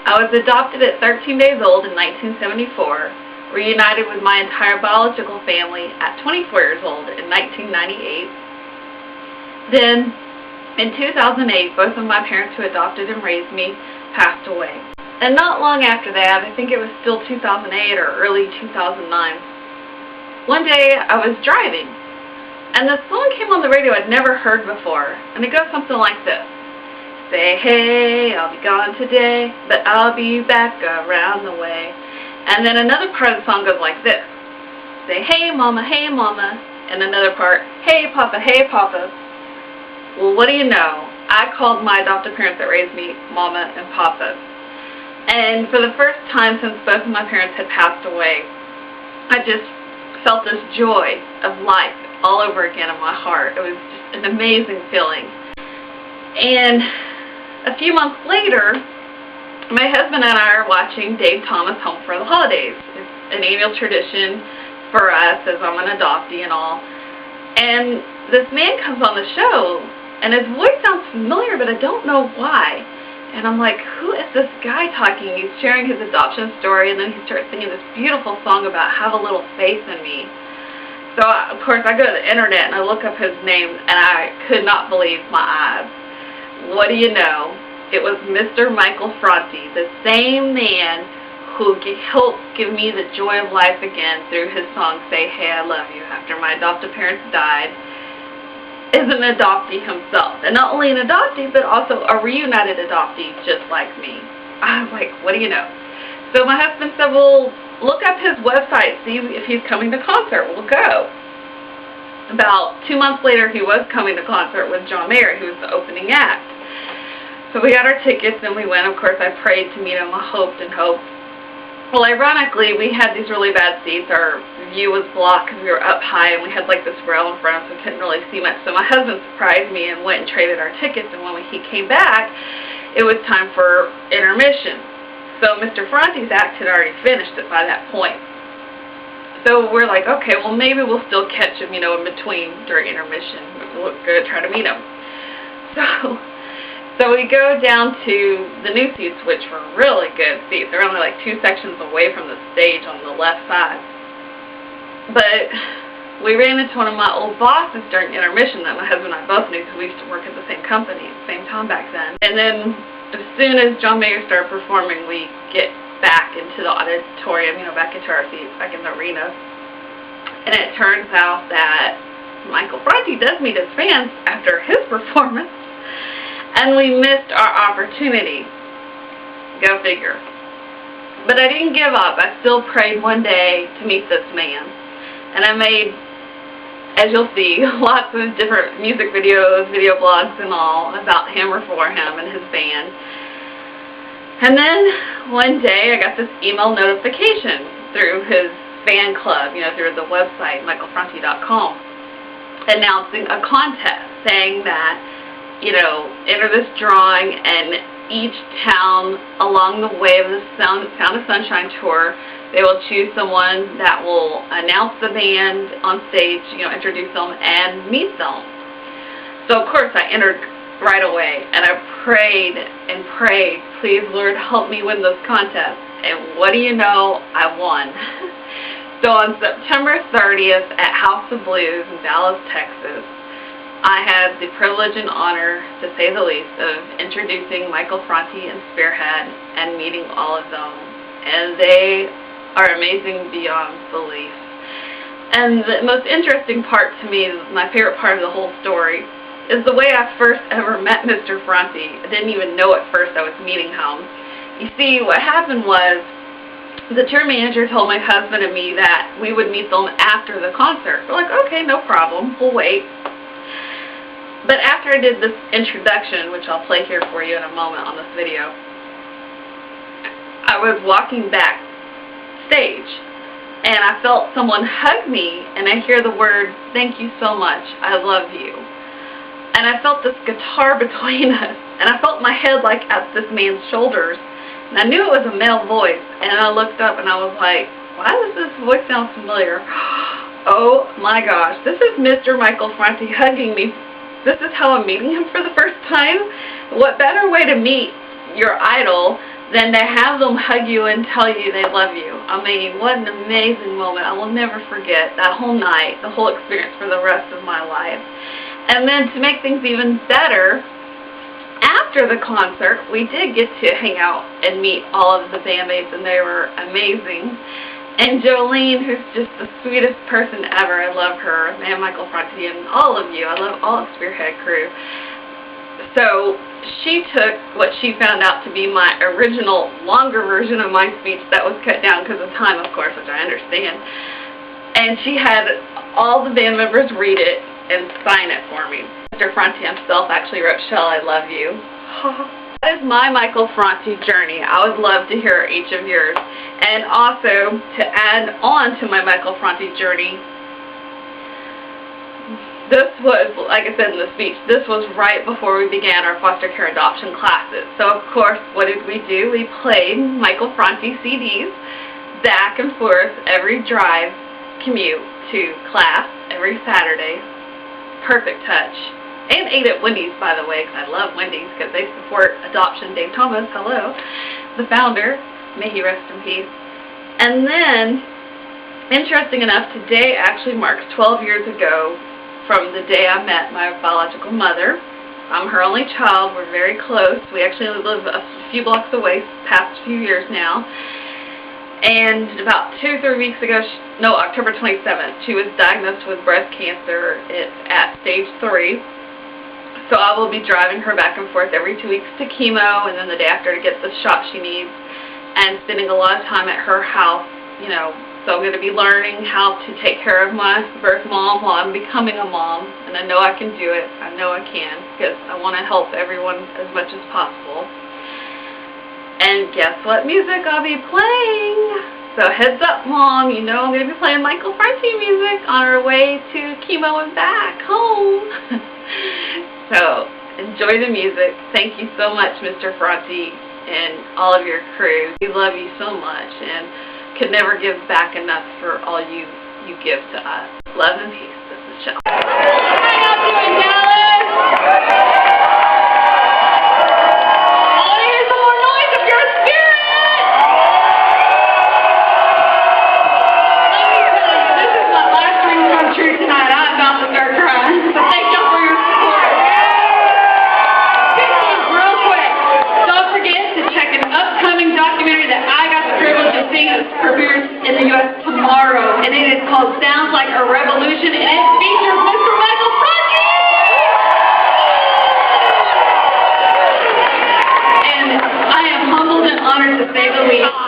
I was adopted at 13 days old in 1974, reunited with my entire biological family at 24 years old in 1998. Then, in 2008, both of my parents who adopted and raised me passed away. And not long after that, I think it was still 2008 or early 2009, one day I was driving, and this song came on the radio I'd never heard before, and it goes something like this. Say, hey, I'll be gone today, but I'll be back around the way. And then another part of the song goes like this. Say, hey, mama, and another part, hey, papa, Well, what do you know? I called my adoptive parents that raised me mama and papa. And for the first time since both of my parents had passed away, I just felt this joy of life all over again in my heart. It was just an amazing feeling. And a few months later, my husband and I are watching Dave Thomas Home for the Holidays. It's an annual tradition for us, as I'm an adoptee and all. And this man comes on the show, and his voice sounds familiar, but I don't know why. And I'm like, who is this guy talking? He's sharing his adoption story, and then he starts singing this beautiful song about Have a Little Faith in Me. So, of course, I go to the internet and I look up his name, and I could not believe my eyes. What do you know? It was Mr. Michael Franti, the same man who helped give me the joy of life again through his song, Say Hey, I Love You, after my adoptive parents died, is an adoptee himself. And not only an adoptee, but also a reunited adoptee just like me. I was like, what do you know? So my husband said, well, look up his website, see if he's coming to concert. We'll go. About 2 months later, he was coming to concert with John Mayer, who was the opening act. So we got our tickets and we went. Of course, I prayed to meet him. I hoped and hoped. Well, ironically, we had these really bad seats. Our view was blocked because we were up high, and we had like this rail in front of us, so we couldn't really see much. So my husband surprised me and went and traded our tickets, and when he came back, it was time for intermission. So Mr. Franti's act had already finished it by that point. So we're like, okay, well, maybe we'll still catch him, in between during intermission. We're going to try to meet him. So we go down to the new seats, which were really good seats. They're only like 2 sections away from the stage on the left side. But we ran into one of my old bosses during intermission that my husband and I both knew because we used to work at the same company at the same time back then. And then as soon as John Mayer started performing, we get back into the auditorium, back into our seats, back in the arena. And it turns out that Michael Franti does meet his fans after his performance. And we missed our opportunity. Go figure. But I didn't give up. I still prayed one day to meet this man. And I made, as you'll see, lots of different music videos, video blogs and all about him or for him and his band. And then one day I got this email notification through his fan club, through the website, michaelfranti.com, announcing a contest saying that enter this drawing, and each town along the way of the Sound of Sunshine tour, they will choose someone that will announce the band on stage, introduce them and meet them. So of course I entered right away, and I prayed and prayed, please Lord help me win this contest. And what do you know, I won. So on September 30th at House of Blues in Dallas, Texas, I had the privilege and honor, to say the least, of introducing Michael Franti and Spearhead and meeting all of them. And they are amazing beyond belief. And the most interesting part to me, my favorite part of the whole story, is the way I first ever met Mr. Franti. I didn't even know at first I was meeting him. You see, what happened was, the tour manager told my husband and me that we would meet them after the concert. We're like, okay, no problem, we'll wait. But after I did this introduction, which I'll play here for you in a moment on this video, I was walking backstage, and I felt someone hug me, and I hear the word, thank you so much, I love you. And I felt this guitar between us, and I felt my head like at this man's shoulders, and I knew it was a male voice, and I looked up and I was like, why does this voice sound familiar? Oh my gosh, this is Mr. Michael Franti hugging me. This is how I'm meeting him for the first time. What better way to meet your idol than to have them hug you and tell you they love you. I mean, what an amazing moment. I will never forget that whole night, the whole experience for the rest of my life. And then to make things even better, after the concert, we did get to hang out and meet all of the bandmates, and they were amazing. And Jolene, who's just the sweetest person ever, I love her, and Michael Franti, and all of you. I love all of Spearhead crew. So she took what she found out to be my original, longer version of my speech that was cut down because of time, of course, which I understand. And she had all the band members read it and sign it for me. Mr. Franti himself actually wrote, "Shell, I love you." That is my Michael Franti journey. I would love to hear each of yours. And also, to add on to my Michael Franti journey, this was, like I said in the speech, this was right before we began our foster care adoption classes. So, of course, what did we do? We played Michael Franti CDs back and forth every drive commute to class every Saturday. Perfect touch. And ate at Wendy's, by the way, because I love Wendy's because they support adoption. Dave Thomas, hello, the founder. May he rest in peace. And then, interesting enough, today actually marks 12 years ago from the day I met my biological mother. I'm her only child. We're very close. We actually live a few blocks away, past few years now. And about 2 or 3 weeks ago, October 27th, she was diagnosed with breast cancer. It's at stage 3. So I will be driving her back and forth every 2 weeks to chemo, and then the day after to get the shot she needs, and spending a lot of time at her house, you know. So I'm going to be learning how to take care of my birth mom while I'm becoming a mom, and I know I can do it. I know I can, because I want to help everyone as much as possible. And guess what music I'll be playing? So heads up, Mom, you know I'm going to be playing Michael Franti music on our way to chemo and back home. So enjoy the music. Thank you so much, Mr. Franti, and all of your crew. We love you so much, and could never give back enough for all you give to us. Love and peace. This is Shell. How y'all doing, Dallas? In the U.S. tomorrow, and it is called Sounds Like a Revolution, and it features Mr. Michael Franti! And I am humbled and honored to say the least.